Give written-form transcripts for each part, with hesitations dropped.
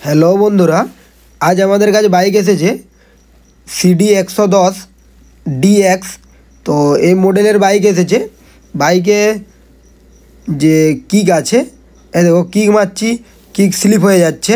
Hello বন্ধুরা, আজ আমাদের কাছে বাইক এসেছে সিডি 110 ডিএক্স। তো এই মডেলের বাইক এসেছে। বাইকে যে কিক আছে, এ দেখো কিক মারছি, কিক স্লিপ হয়ে যাচ্ছে,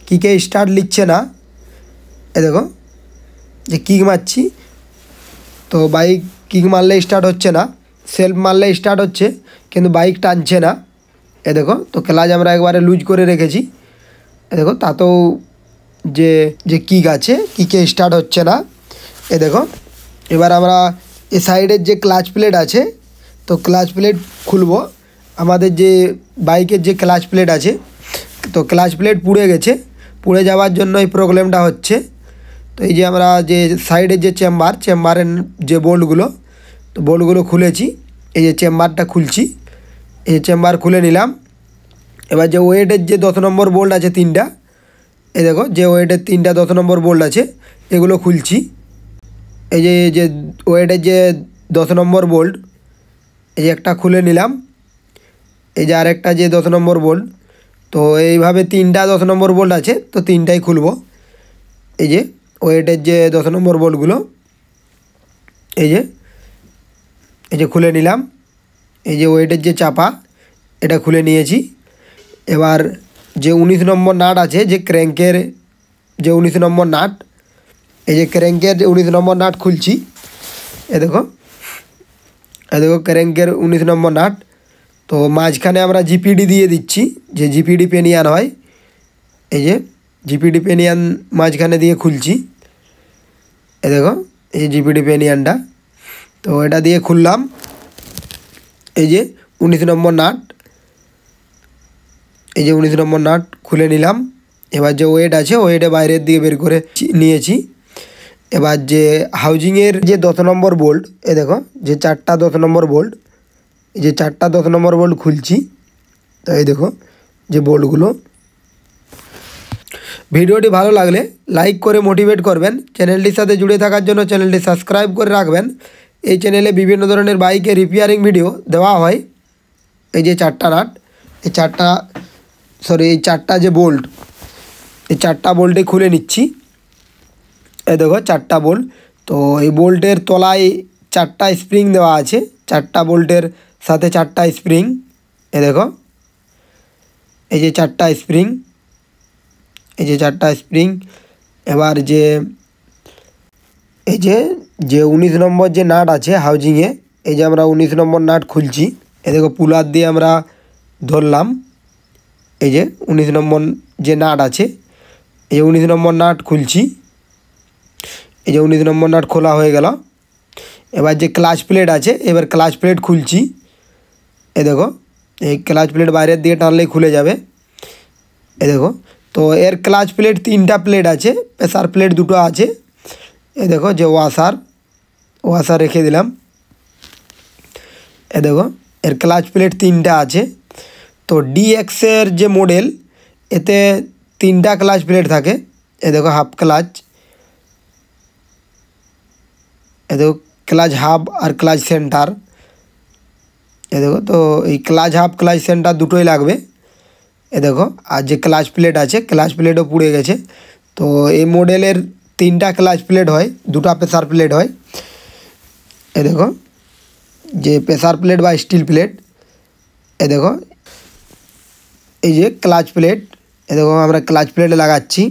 কিকে স্টার্ট নিচ্ছে না। এ দেখো যে কিক মারছি, তো বাইক কিক মারলে স্টার্ট হচ্ছে না, সেলফ মারলে স্টার্ট হচ্ছে কিন্তু বাইক টানছে না। এ দেখো, তো ক্লাচ আমরা একবারে লুজ করে রেখেছি। দেখো তাতেও যে যে কিক আছে, কিকে স্টার্ট হচ্ছে না। এ দেখো, এবার আমরা এ সাইডের যে ক্লাচ প্লেট আছে, তো ক্লাচ প্লেট খুলবো। আমাদের যে বাইকের যে ক্লাচ প্লেট আছে, তো ক্লাচ প্লেট পুড়ে গেছে, পুড়ে যাওয়ার জন্য এই প্রবলেমটা হচ্ছে। তো এই যে আমরা যে সাইডের যে চেম্বারের যে বোল্টগুলো, তো বোল্টগুলো খুলেছি। এই যে চেম্বারটা খুলছি, এই চেম্বার খুলে নিলাম। এবার যে ওয়েটের যে 10 নম্বর বোল্ট আছে তিনটা, এই দেখো যে ওয়েটের তিনটা 10 নম্বর বোল্ট আছে, এগুলো খুলছি। এই যে ওয়েটের যে 10 নম্বর বোল্ট, এই যে একটা খুলে নিলাম। এই যে আরেকটা যে 10 নম্বর বোল্ট, তো এইভাবে তিনটা 10 নম্বর বোল্ট আছে, তো তিনটাই খুলবো। এই যে ওয়েটের যে 10 নম্বর বোল্টগুলো, এই যে খুলে নিলাম। এই যে ওয়েটের যে চাপা, এটা খুলে নিয়েছি। এবার যে 19 নম্বর নাট আছে, যে ক্র্যাঙ্কের যে 19 নম্বর নাট, এই যে ক্র্যাঙ্কের 19 নম্বর নাট খুলছি। এ দেখো ক্র্যাঙ্কের 19 নম্বর নাট। তো মাঝখানে আমরা জিপিডি দিয়ে দিচ্ছি, যে জিপিডি পেনিয়ান হয়। এই যে জিপিডি পেনিয়ান মাঝখানে দিয়ে খুলছি। এ দেখো এই জিপিডি পেনিয়ানটা, তো এটা দিয়ে খুললাম। এই যে 19 নম্বর নাট, এই যে 19 নম্বর নাট খুলে নিলাম। এবার যে ওয়েট আছে, ওয়েটে বাইরের দিকে বের করে নিয়েছি। এবার যে হাউজিংয়ের যে 10 নম্বর বোল্ট, এ দেখো যে 4টা 10 নম্বর বোল্ট, এই যে 4টা 10 নম্বর বোল্ট খুলছি। তো এই দেখো যে বোল্টগুলো। ভিডিওটি ভালো লাগলে লাইক করে মোটিভেট করবেন। চ্যানেলটির সাথে জুড়ে থাকার জন্য চ্যানেলটি সাবস্ক্রাইব করে রাখবেন। এই চ্যানেলে বিভিন্ন ধরনের বাইকের রিপেয়ারিং ভিডিও দেওয়া হয়। এই যে 4টা নাট, এই 4টা যে বোল্ট, এই 4টা বোল্টে খুলে নিচ্ছি। এই দেখো 4টা বোল্ট। তো এই বোল্টের তলায় 4টা স্প্রিং দেওয়া আছে, 4টা বোল্টের সাথে 4টা স্প্রিং। এ দেখো এই যে 4টা স্প্রিং, এই যে 4টা স্প্রিং। এবার যে এই যে 19 নম্বর যে নাট আছে হাউজিংয়ে, এই যে আমরা 19 নম্বর নাট খুলছি। এ দেখো পুলার দিয়ে আমরা ধরলাম। এই যে 19 নম্বর যে নাট আছে, এই যে 19 নম্বর নাট খুলছি। এই যে 19 নম্বর নাট খোলা হয়ে গেল। এবার যে ক্লাচ প্লেট আছে, এবার ক্লাচ প্লেট খুলছি। এ দেখো এই ক্লাচ প্লেট বাইরের দিকে টানলেই খুলে যাবে। এ দেখো, তো এর ক্লাচ প্লেট 3টা প্লেট আছে, প্রেসার প্লেট 2টো আছে। এ দেখো যে ওয়াশার রেখে দিলাম। এ দেখো এর ক্লাচ প্লেট 3টা আছে। তো ডিএক্সের যে মডেল, এতে 3টা ক্লাচ প্লেট থাকে। এ দেখো হাফ ক্লাচ, এ দেখো ক্লাচ হাফ আর ক্লাচ সেন্টার। এ দেখো, তো এই ক্লাচ হাফ ক্লাচ সেন্টার দুটোই লাগবে। এ দেখো, আর যে ক্লাচ প্লেট আছে, ক্লাচ প্লেটও পুড়ে গেছে। তো এই মডেলের 3টা ক্লাচ প্লেট হয়, 2টা প্রেসার প্লেট হয়। এ দেখো যে প্রেসার প্লেট বা স্টিল প্লেট। এ দেখো এই যে ক্লাচ প্লেট, এ দেখো আমরা ক্লাচ প্লেটে লাগাচ্ছি।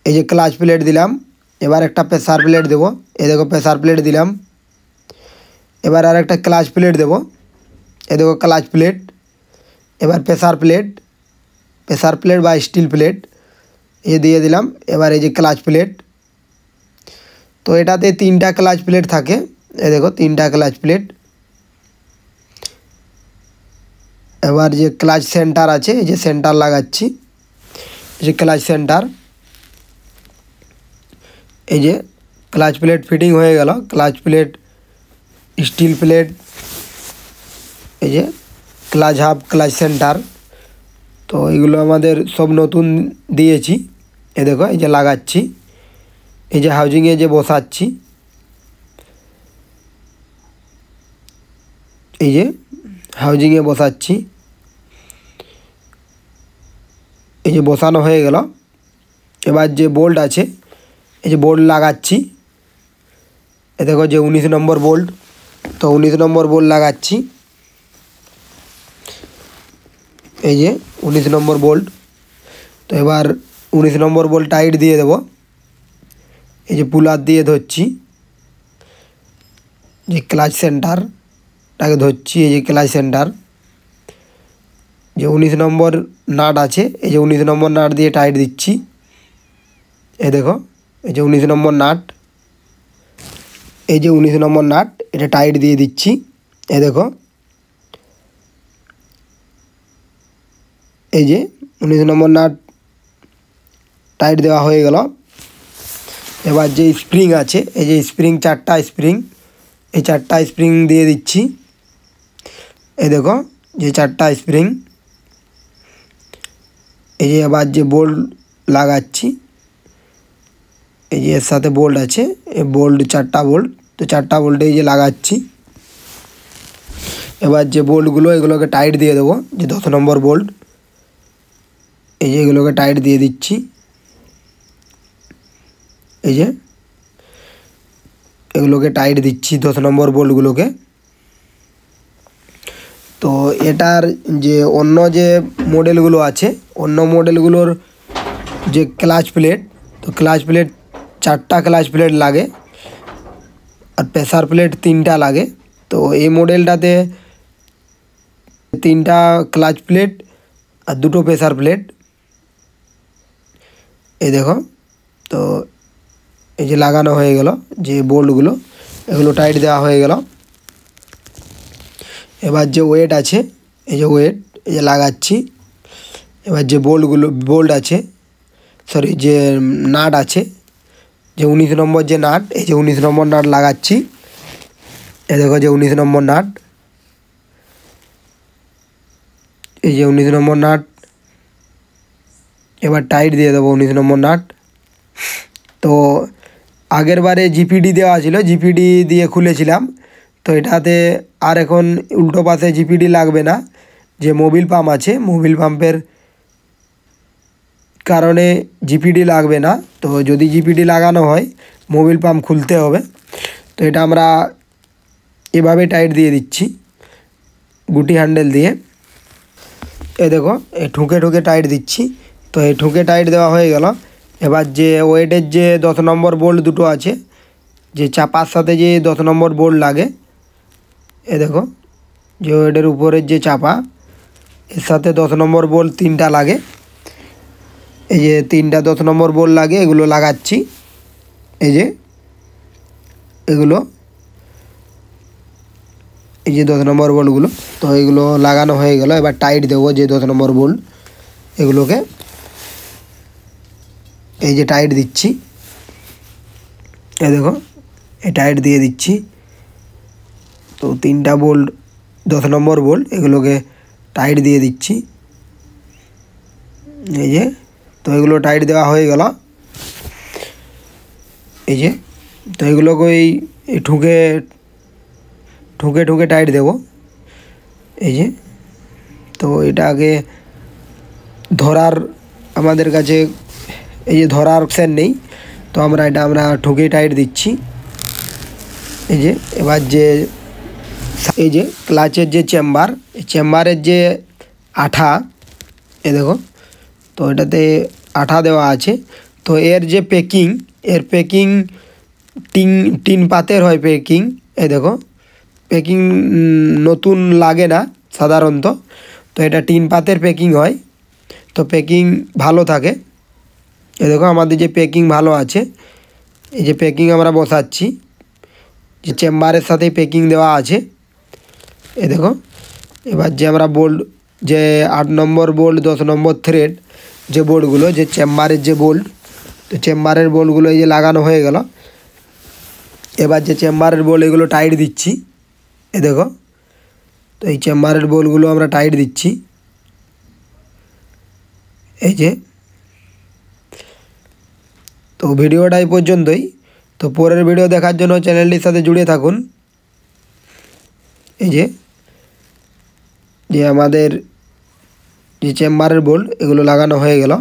এই যে ক্লাচ প্লেট দিলাম। এবার একটা প্রেসার প্লেট দেবো। এ দেখো প্রেসার প্লেট দিলাম। এবার আর একটা ক্লাচ প্লেট দেবো। এ দেখো ক্লাচ প্লেট। এবার প্রেসার প্লেট বা স্টিল প্লেট এ দিয়ে দিলাম। এবার এই যে ক্লাচ প্লেট, তো এটাতে 3টা ক্লাচ প্লেট থাকে। এ দেখো 3টা ক্লাচ প্লেট। এবার যে ক্লাচ সেন্টার আছে, এই যে সেন্টার লাগাচ্ছি। এই যে ক্লাচ সেন্টার, এই যে ক্লাচ প্লেট ফিটিং হয়ে গেল। ক্লাচ প্লেট, স্টিল প্লেট, এই যে ক্লাচ হাফ ক্লাচ সেন্টার, তো এগুলো আমাদের সব নতুন দিয়েছি। এ দেখো এই যে লাগাচ্ছি, এই যে হাউজিংয়ে যে বসাচ্ছি। এই যে হাউজিংয়ে বসাচ্ছি। এই যে 19 নম্বর নাট, এই যে 19 নম্বর নাট খুলছি। এই যে 19 নম্বর নাট খুলে নিলাম। এই যে 19 নম্বর নাট খুলে নিয়েছি। এবার যে ক্লাচ প্লেট আছে, এই যে ক্র্যাঙ্কের 19 নম্বর নাট, এই যে ক্র্যাঙ্কের 19 নম্বর নাট খুলছি। এই যে ক্র্যাঙ্কের 19 নম্বর নাট, তো এইভাবে তিনটা 10 নম্বর বোল্ট আছে, তো তিনটাই খুলবো। এই যে ক্র্যাঙ্কের 19 নম্বর নাট, এই যে এই যে বসানো হয়ে গেল। এবার যে বোল্ট আছে, এই যে বোল্ট লাগাচ্ছি। এ দেখো যে 19 নম্বর বোল্ট, তো 19 নম্বর বোল্ট লাগাচ্ছি। এই যে 19 নম্বর বোল্ট। তো এবার 19 নম্বর বোল্ট টাইট দিয়ে দেব। এই যে পুলার দিয়ে ধরছি, যে ক্লাচ সেন্টারটাকে ধরছি। এই যে ক্লাচ সেন্টার, যে 19 নম্বর নাট আছে, এই যে 19 নম্বর নাট দিয়ে টাইট দিচ্ছি। এই দেখো এই যে 19 নম্বর নাট, এই যে 19 নম্বর নাট, এটা টাইট দিয়ে দিচ্ছি। এই দেখো এই যে 19 নম্বর নাট টাইট দেওয়া হয়ে গেল। এবার যে স্প্রিং আছে, এই যে স্প্রিং 4টা স্প্রিং, এই 4টা স্প্রিং দিয়ে দিচ্ছি। এই দেখো যে 4টা স্প্রিং। এই যে আবার যে বোল্ট লাগাচ্ছি, এই যে এর সাথে বোল্ট আছে, এই বোল্ট 4টা বোল্ট, তো 4টা বোল্টে এই যে লাগাচ্ছি। এবার যে বোল্টগুলো, এগুলোকে টাইট দিয়ে দেবো, যে 10 নম্বর বোল্ট, এই যে এগুলোকে টাইট দিয়ে দিচ্ছি। এই যে এগুলোকে টাইট দিচ্ছি 10 নম্বর বোল্টগুলোকে। তো এটার যে অন্য যে মডেলগুলো আছে, অন্য মডেলগুলোর যে ক্লাচ প্লেট, তো ক্লাচ প্লেট 4টা ক্লাচ প্লেট লাগে, আর প্রেসার প্লেট 3টা লাগে। তো এই মডেলটাতে 3টা ক্লাচ প্লেট আর 2টো প্রেসার প্লেট। এই দেখো, তো এই যে লাগানো হয়ে গেল যে বোল্টগুলো, এগুলো টাইট দেওয়া হয়ে গেল। এবার যে ওয়েট আছে, এই যে ওয়েট, এই যে লাগাচ্ছি। এবার যে বোল্ট আছে, সরি যে নাট আছে, যে 19 নম্বর যে নাট, এই যে 19 নম্বর নাট লাগাচ্ছি। এই দেখো যে 19 নম্বর নাট, এই যে 19 নম্বর নাট। এবার টাইট দিয়ে দেবো 19 নম্বর নাট। তো আগের বারে জিপিডি দেওয়া ছিল, জিপিডি দিয়ে খুলেছিলাম। তো এটাতে আর এখন উল্টো পাশে জিপিডি লাগবে না, যে মোবিল পাম্প আছে, মোবিল পাম্পের কারণে জিপিডি লাগবে না। তো যদি জিপিডি লাগানো হয়, মোবিল পাম্প খুলতে হবে। তো এটা আমরা এভাবে টাইট দিয়ে দিচ্ছি গুটি হ্যান্ডেল দিয়ে। এই দেখো এই ঠুকে ঠুকে টাইট দিচ্ছি। তো এই ঠুকে টাইট দেওয়া হয়ে গেল। এবার যে ওয়েটের যে 10 নম্বর বোল্ট দুটো আছে, যে চাপার সাথে যে 10 নম্বর বোল্ট লাগে, এ দেখো যে ওয়েটের উপরের যে চাপা, এর সাথে 10 নম্বর বোল্ট 3টা লাগে। এই যে 3টা 10 নম্বর বোল্ট লাগে, এগুলো লাগাচ্ছি। এই যে এগুলো, এই যে 10 নম্বর বোল্টগুলো, তো এগুলো লাগানো হয়ে গেল। এবার টাইট দেবো যে 10 নম্বর বোল্ট, এগুলোকে এই যে টাইট দিচ্ছি। এই দেখো এই টাইট দিয়ে দিচ্ছি। তো 3টা বোল্ট 10 নম্বর বোল্ট, এগুলোকে টাইট দিয়ে দিচ্ছি। এই যে, তো এগুলো টাইট দেওয়া হয়ে গেল। এই যে, তো এগুলোকে এই ঠুকে ঠুকে ঠুকে টাইট দেবো। এই যে, তো এটাকে ধরার আমাদের কাছে এই যে ধরার অপশান নেই, তো আমরা ঠুকে টাইট দিচ্ছি। এই যে এবার যে এই যে ক্লাচের যে চেম্বার, এই চেম্বারের যে আঠা, এ দেখো, তো এটাতে আঠা দেওয়া আছে। তো এর যে প্যাকিং, এর প্যাকিং টিন পাতের হয় প্যাকিং। এই দেখো প্যাকিং নতুন লাগে না সাধারণত, তো এটা টিন পাতের প্যাকিং হয়, তো প্যাকিং ভালো থাকে। এই দেখো আমাদের যে প্যাকিং ভালো আছে, এই যে প্যাকিং আমরা বসাচ্ছি, যে চেম্বারের সাথে প্যাকিং দেওয়া আছে। এই দেখো এবার যে আমরা বোল্ট, যে 8 নম্বর বোল্ট 10 নম্বর থ্রেড যে বোল্টগুলো, যে চেম্বারের যে বোল্ট, তো চেম্বারের বোল্টগুলো এই যে লাগানো হয়ে গেল। এবার যে চেম্বারের বোল্ট, এগুলো টাইট দিচ্ছি। এ দেখো, তো এই চেম্বারের বোল্টগুলো আমরা টাইট দিচ্ছি। এই যে, তো ভিডিওটা এই পর্যন্তই। তো পরের ভিডিও দেখার জন্য চ্যানেলটির সাথে জুড়ে থাকুন। এই যে আমাদের যে চেম্বারের বোল্ট এগুলো লাগানো হয়ে গেল।